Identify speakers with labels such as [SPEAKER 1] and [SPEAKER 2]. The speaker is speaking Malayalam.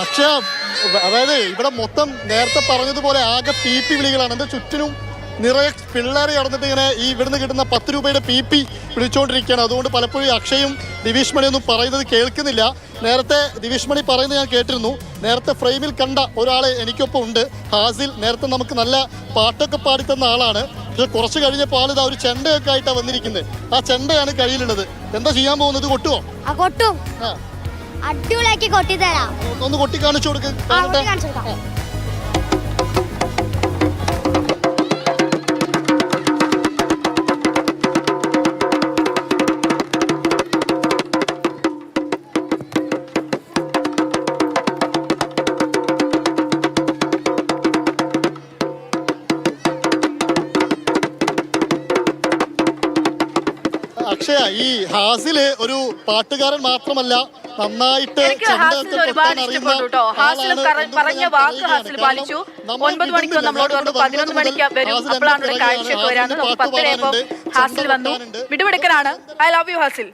[SPEAKER 1] അക്ഷയ, അതായത് ഇവിടെ മൊത്തം നേരത്തെ പറഞ്ഞതുപോലെ ആകെ പി വിളികളാണ്. എൻ്റെ ചുറ്റിനും നിറയെ പിള്ളേരെ നടന്നിട്ട് ഇങ്ങനെ ഈ ഇവിടുന്ന് കിട്ടുന്ന 10 രൂപയുടെ പി വിളിച്ചുകൊണ്ടിരിക്കുകയാണ്. അതുകൊണ്ട് പലപ്പോഴും അക്ഷയും ദിവിഷ് മണിയൊന്നും പറയുന്നത് കേൾക്കുന്നില്ല. നേരത്തെ ദിവിഷ് മണി പറയുന്നത് ഞാൻ കേട്ടിരുന്നു. നേരത്തെ ഫ്രെയിമിൽ കണ്ട ഒരാൾ എനിക്കൊപ്പം ഉണ്ട്, ഹാസിൽ. നേരത്തെ നമുക്ക് നല്ല പാട്ടൊക്കെ പാടിത്തന്ന ആളാണ്. പക്ഷെ കുറച്ച് കഴിഞ്ഞപ്പോൾ ആളിതാ ഒരു ചെണ്ടയൊക്കെ ആയിട്ടാണ് വന്നിരിക്കുന്നത്. ആ ചെണ്ടയാണ് കയ്യിലുള്ളത്. എന്താ ചെയ്യാൻ പോകുന്നത്? കൊട്ടുവോ?
[SPEAKER 2] കൊട്ടും. അടിപൊളിയാക്കി കൊട്ടിത്തരാം.
[SPEAKER 1] ഒന്ന് കൊട്ടി കാണിച്ചു കൊടുക്ക്. അക്ഷയ, ഈ ഹാസില് ഒരു പാട്ടുകാരൻ മാത്രമല്ല, നന്നായിട്ട്
[SPEAKER 3] പറഞ്ഞ വാക്ക് ഹാസിൽ പാലിച്ചു. 9 മണിക്ക് നമ്മളോട് വന്നു, 11 മണിക്ക് വരും. അപ്പോഴാണ് ഇവിടെ കാഴ്ചയൊക്കെ വരാന്ന്. 10 ഹാസിൽ വന്നു. വിടുവിടുക്കലാണ്. I love you hassle.